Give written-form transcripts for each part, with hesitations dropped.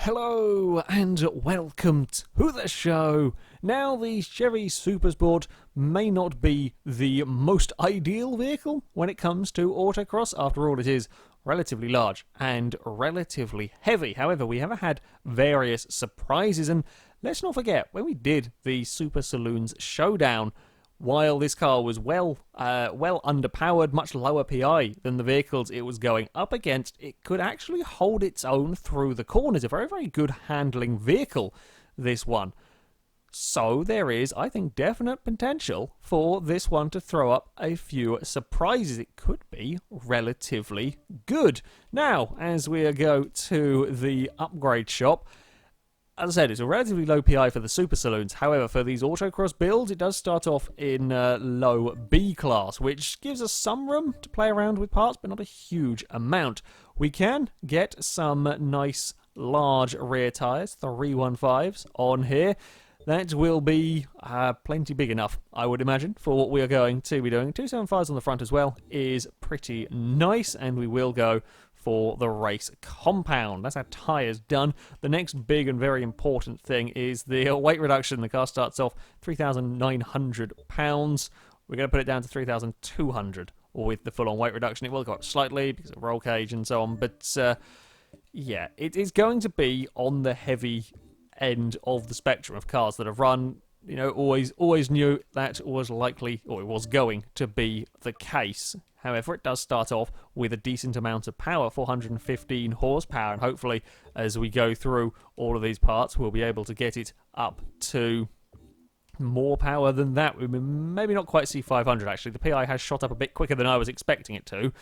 Hello and welcome to the show. Now, the Chevy SuperSport may not be the most ideal vehicle when it comes to autocross. After all, it is relatively large and relatively heavy. However, we have had various surprises, and let's not forget, when we did the Super Saloons Showdown, while this car was well underpowered, much lower PI than the vehicles it was going up against, it could actually hold its own through the corners. A very, very good handling vehicle, this one. So there is, I think, definite potential for this one to throw up a few surprises. It could be relatively good. Now, as we go to the upgrade shop, as I said, it's a relatively low PI for the Super Saloons. However, for these autocross builds, it does start off in low B class, which gives us some room to play around with parts, but not a huge amount. We can get some nice large rear tyres, 315s on here. That will be plenty big enough, I would imagine, for what we are going to be doing. 275s on the front as well is pretty nice, and we will go for the race compound. That's our tyres done. The next big and very important thing is the weight reduction. The car starts off £3,900. We're going to put it down to 3,200 with the full-on weight reduction. It will go up slightly because of roll cage and so on, but yeah, it is going to be on the heavy end of the spectrum of cars that have run. You know, always knew that was likely, or it was going to be the case. However, it does start off with a decent amount of power, 415 horsepower, and hopefully as we go through all of these parts, we'll be able to get it up to more power than that. We maybe not quite see 500, actually. The PI has shot up a bit quicker than I was expecting it to,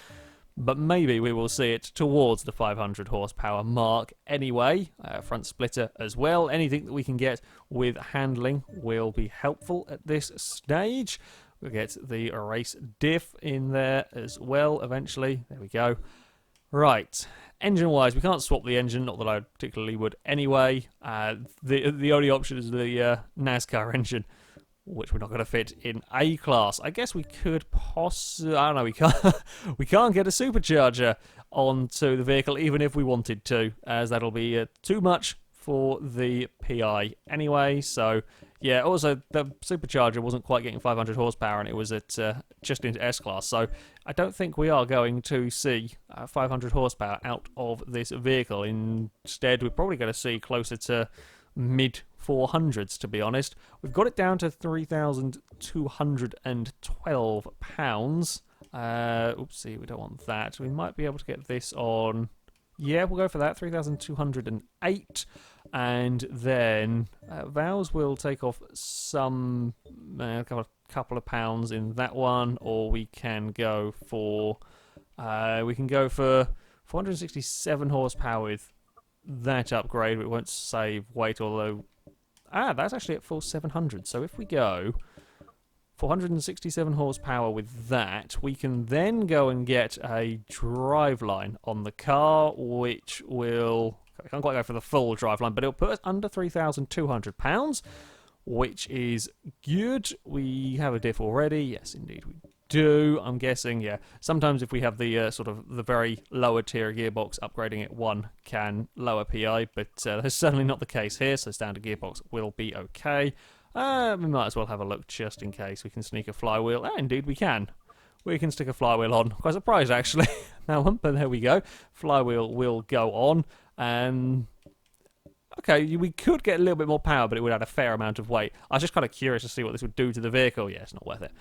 but maybe we will see it towards the 500 horsepower mark anyway. Front splitter as well. Anything that we can get with handling will be helpful at this stage. We'll get the race diff in there as well eventually. There we go. Right, engine-wise, we can't swap the engine, not that I particularly would anyway. The only option is the NASCAR engine, which we're not going to fit in A class. I guess we could possibly... I don't know, we can't get a supercharger onto the vehicle even if we wanted to, as that'll be too much for the PI anyway. So yeah, also the supercharger wasn't quite getting 500 horsepower and it was at just into S class, so I don't think we are going to see 500 horsepower out of this vehicle. Instead, we're probably going to see closer to mid 400s, to be honest. We've got it down to 3,212 pounds. Oopsie, we don't want that. We might be able to get this on... Yeah, we'll go for that, 3,208. And then Vowes will take off some couple of pounds in that one, or we can go for 467 horsepower with that upgrade. It won't save weight, although that's actually at full 700. So if we go 467 horsepower with that, we can then go and get a driveline on the car, which will... I can't quite go for the full driveline, but it'll put us under £3,200, which is good. We have a diff already. Yes, indeed we do. I'm guessing, yeah. Sometimes if we have the sort of the very lower tier gearbox, upgrading it one can lower PI, but that's certainly not the case here, so standard gearbox will be okay. We might as well have a look just in case. We can sneak a flywheel. Indeed we can. We can stick a flywheel on. Quite surprised, actually, that one, but there we go. Flywheel will go on. Okay, we could get a little bit more power, but it would add a fair amount of weight. I was just kind of curious to see what this would do to the vehicle. Yeah, it's not worth it.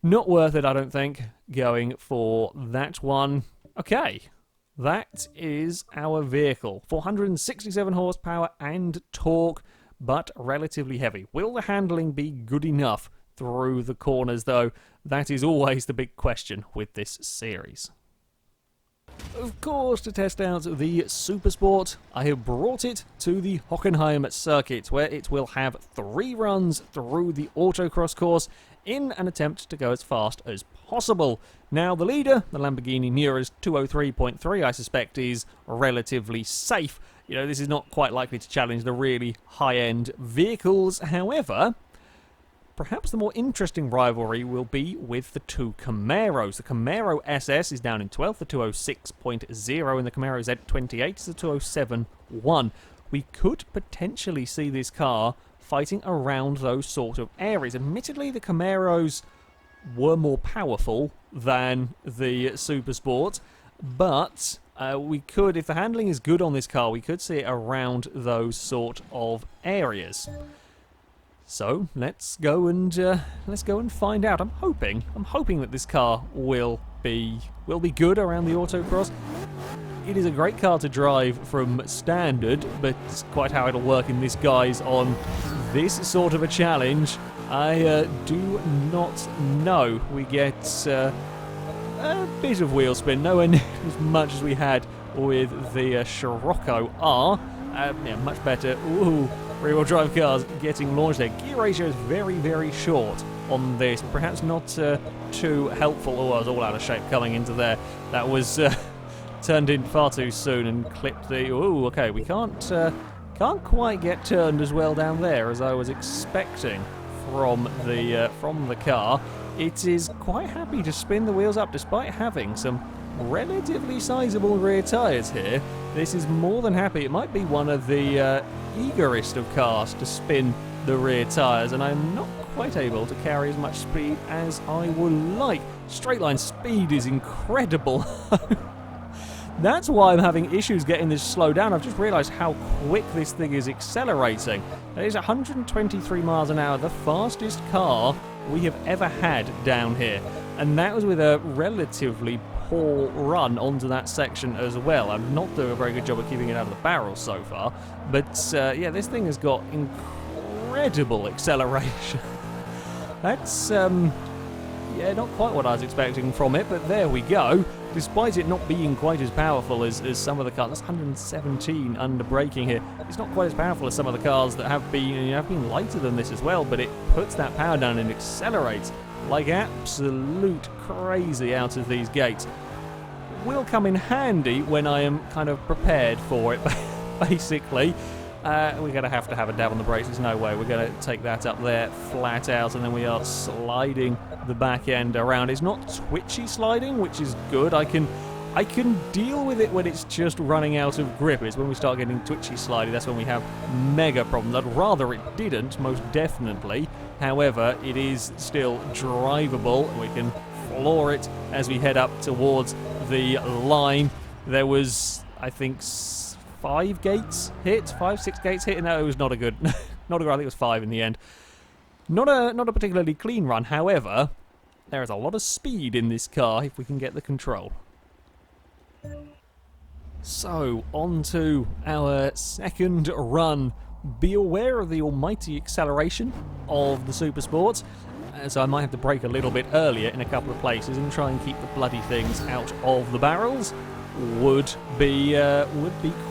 Not worth it, I don't think, going for that one. Okay, that is our vehicle. 467 horsepower and torque, but relatively heavy. Will the handling be good enough through the corners, though? That is always the big question with this series. Of course, to test out the SuperSport, I have brought it to the Hockenheim circuit, where it will have 3 runs through the autocross course in an attempt to go as fast as possible. Now, the leader, the Lamborghini Miura's 203.3, I suspect is relatively safe. You know, this is not quite likely to challenge the really high-end vehicles. However, perhaps the more interesting rivalry will be with the two Camaros. The Camaro SS is down in 12th, the 206.0, and the Camaro Z28 is the 1. We could potentially see this car fighting around those sort of areas. Admittedly, the Camaros were more powerful than the SuperSport, but we could, if the handling is good on this car, we could see it around those sort of areas. So let's go and find out. I'm hoping that this car will be good around the Autocross. It is a great car to drive from standard, but it's quite how it'll work in this guise on this sort of a challenge, I do not know. We get a bit of wheel spin, nowhere near as much as we had with the Scirocco R. Yeah, much better. Ooh, rear-wheel drive cars getting launched there. Gear ratio is very, very short on this. Perhaps not too helpful. Oh, I was all out of shape coming into there. That was turned in far too soon and clipped the... Ooh, okay, we can't quite get turned as well down there as I was expecting from the car. It is quite happy to spin the wheels up despite having some relatively sizable rear tyres here. This is more than happy. It might be one of the eagerest of cars to spin the rear tyres, and I'm not quite able to carry as much speed as I would like. Straight line speed is incredible. That's why I'm having issues getting this slowed down. I've just realised how quick this thing is accelerating. It is 123 miles an hour, the fastest car we have ever had down here. And that was with a relatively poor run onto that section as well. I'm not doing a very good job of keeping it out of the barrel so far. But yeah, this thing has got incredible acceleration. That's, yeah, not quite what I was expecting from it, but there we go. Despite it not being quite as powerful as some of the cars, that's 117 under braking here. It's not quite as powerful as some of the cars that have been lighter than this as well, but it puts that power down and accelerates like absolute crazy out of these gates. Will come in handy when I am kind of prepared for it, basically. We're going to have a dab on the brakes. There's no way. We're going to take that up there flat out, and then we are sliding the back end around. It's not twitchy sliding, which is good. I can deal with it when it's just running out of grip. It's when we start getting twitchy sliding, that's when we have mega problems. I'd rather it didn't, most definitely. However, it is still drivable. We can floor it as we head up towards the line. There was, I think, 5 gates hit, 6 gates hit, and no, it was not a good, I think it was 5 in the end. Not a particularly clean run, however, there is a lot of speed in this car if we can get the control. So, on to our second run. Be aware of the almighty acceleration of the SuperSport, so I might have to brake a little bit earlier in a couple of places and try and keep the bloody things out of the barrels. Would be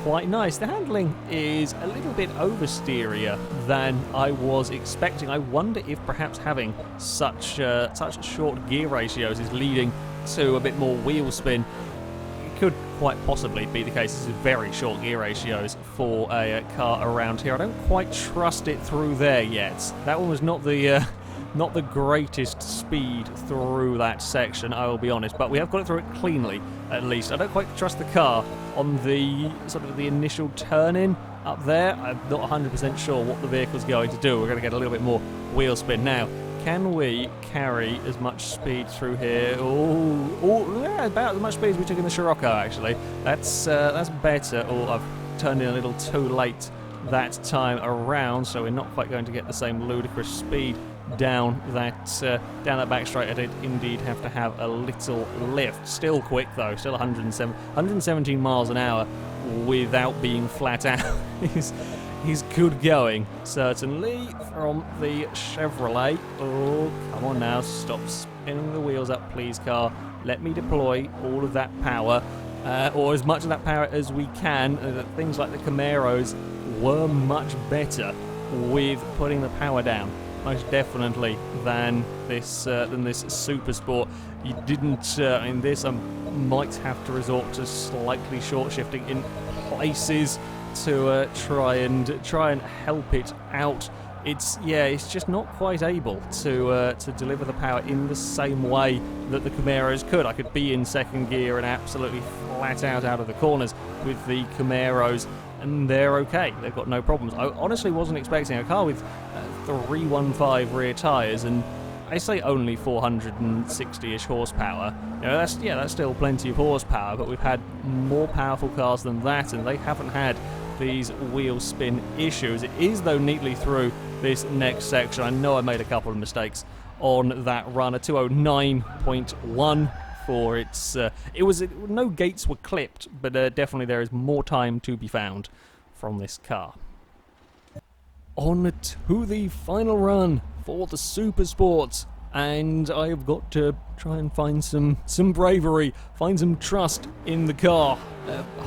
quite nice. The handling is a little bit oversteerier than I was expecting. I wonder if perhaps having such short gear ratios is leading to a bit more wheel spin. It could quite possibly be the case. This is very short gear ratios for a car around here. I don't quite trust it through there yet. That one was not the greatest speed through that section, I will be honest, but we have got it through it cleanly, at least. I don't quite trust the car on the sort of the initial turn-in up there. I'm not 100% sure what the vehicle's going to do. We're going to get a little bit more wheel spin now. Can we carry as much speed through here? Oh, yeah, about as much speed as we took in the Scirocco, actually. That's better. Oh, I've turned in a little too late that time around, so we're not quite going to get the same ludicrous speed down that back straight. I did indeed have to have a little lift. Still quick though, still 117 miles an hour without being flat out is good going, certainly, from the Chevrolet. Oh, come on now, stop spinning the wheels up, please, car. Let me deploy all of that power, or as much of that power as we can. Things like the Camaros were much better with putting the power down, most definitely, than this SuperSport. You didn't in this. I might have to resort to slightly short shifting in places to try and help it out. It's just not quite able to deliver the power in the same way that the Camaros could. I could be in second gear and absolutely flat out of the corners with the Camaros. and they're okay. They've got no problems. I honestly wasn't expecting a car with 315 rear tyres and I say only 460-ish horsepower. That's still plenty of horsepower, but we've had more powerful cars than that, and they haven't had these wheel spin issues. It is, though, neatly through this next section. I know I made a couple of mistakes on that run. A 209.1 for its... no gates were clipped, but definitely there is more time to be found from this car. On to the final run for the SuperSport, and I've got to try and find some bravery, find some trust in the car.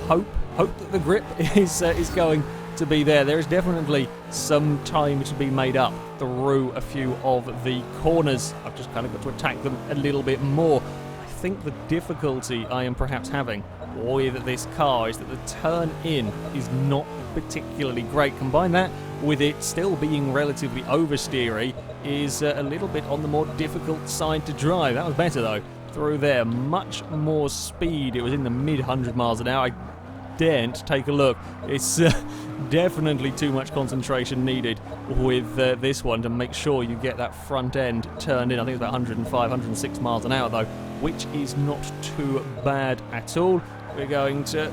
Hope that the grip is going to be there. There is definitely some time to be made up through a few of the corners. I've just kind of got to attack them a little bit more. I think the difficulty I am perhaps having with this car is that the turn in is not particularly great. Combine that with it still being relatively oversteery is a little bit on the more difficult side to drive. That was better though. Through there, much more speed. It was in the mid 100 miles an hour. I daren't take a look. It's definitely too much concentration needed with this one to make sure you get that front end turned in. I think it's about 105, 106 miles an hour though, which is not too bad at all. We're going to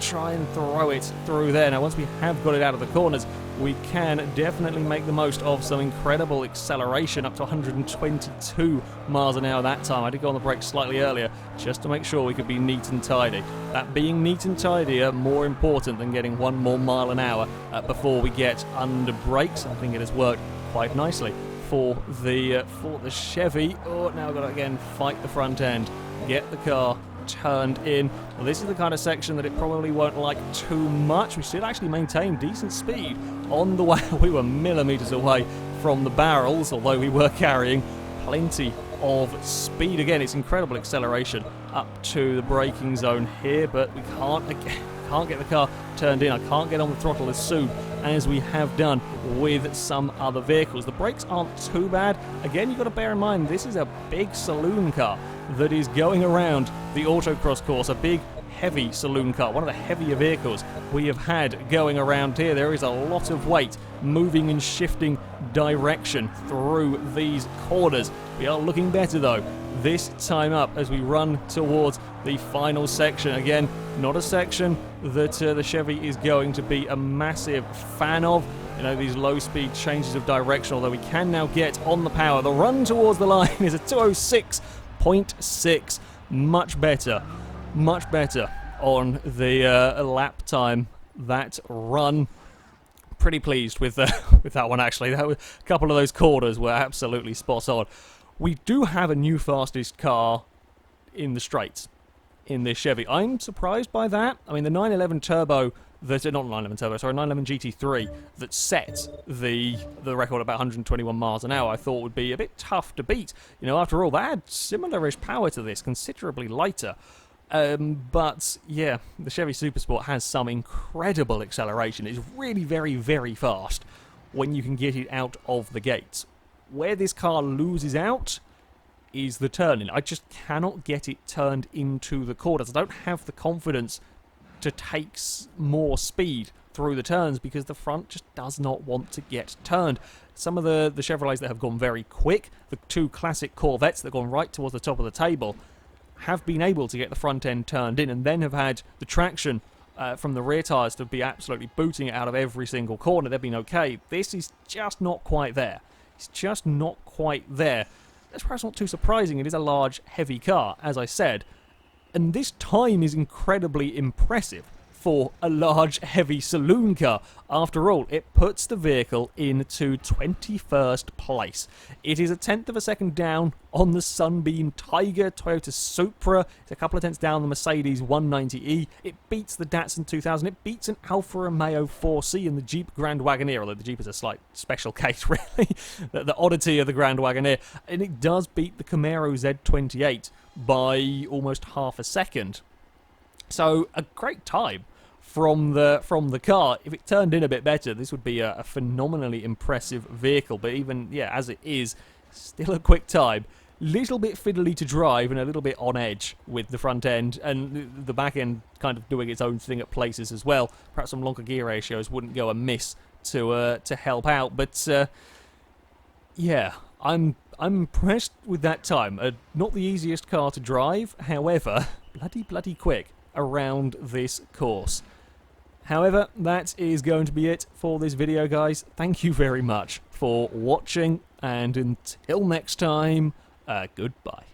try and throw it through there. Now, once we have got it out of the corners, we can definitely make the most of some incredible acceleration, up to 122 miles an hour that time. I did go on the brakes slightly earlier, just to make sure we could be neat and tidy. That being neat and tidy are more important than getting 1 more mile an hour before we get under brakes. I think it has worked quite nicely for the Chevy. Now I've got to again fight the front end, get the car turned in. Well, this is the kind of section that it probably won't like too much. We still actually maintain decent speed on the way. We were millimeters away from the barrels, although we were carrying plenty of speed. Again, it's incredible acceleration up to the braking zone here, but we can't get the car turned in. I can't get on the throttle as soon as we have done with some other vehicles. The brakes aren't too bad. Again, you've got to bear in mind this is a big saloon car that is going around the Autocross course, a big heavy saloon car, one of the heavier vehicles we have had going around here. There is a lot of weight moving and shifting direction through these corners. We are looking better though this time up as we run towards the final section. Again, not a section that the Chevy is going to be a massive fan of. These low speed changes of direction, although we can now get on the power. The run towards the line is a 206.6. Much better on the lap time. That run, pretty pleased with that one actually. A couple of those corners were absolutely spot on. We do have a new fastest car in the straights in this Chevy. I'm surprised by that. I mean, the 911 Turbo, not 911 Turbo, sorry, 911 GT3 that set the record about 121 miles an hour, I thought would be a bit tough to beat. After all, that had similar-ish power to this, considerably lighter. But yeah, the Chevy SuperSport has some incredible acceleration. It's really very, very fast when you can get it out of the gates. Where this car loses out is the turning. I just cannot get it turned into the corners. I don't have the confidence to take more speed through the turns because the front just does not want to get turned. Some of the Chevrolets that have gone very quick, the 2 classic Corvettes that have gone right towards the top of the table, have been able to get the front end turned in and then have had the traction from the rear tyres to be absolutely booting it out of every single corner. They've been okay. This is just not quite there. It's just not quite there. That's perhaps not too surprising. It is a large, heavy car, as I said. And this time is incredibly impressive for a large, heavy saloon car. After all, it puts the vehicle into 21st place. It is a tenth of a second down on the Sunbeam Tiger Toyota Supra. It's a couple of tenths down on the Mercedes 190e. It beats the Datsun 2000. It beats an Alfa Romeo 4C and the Jeep Grand Wagoneer, although the Jeep is a slight special case, really. the oddity of the Grand Wagoneer. And it does beat the Camaro Z28 by almost half a second. So, a great time from the car. If it turned in a bit better, this would be a phenomenally impressive vehicle. But even, as it is, still a quick time. little bit fiddly to drive and a little bit on edge with the front end, and the back end kind of doing its own thing at places as well. Perhaps some longer gear ratios wouldn't go amiss to help out, but yeah, I'm impressed with that time. Not the easiest car to drive, however, bloody quick around this course. However, that is going to be it for this video, guys. Thank you very much for watching, and until next time, goodbye.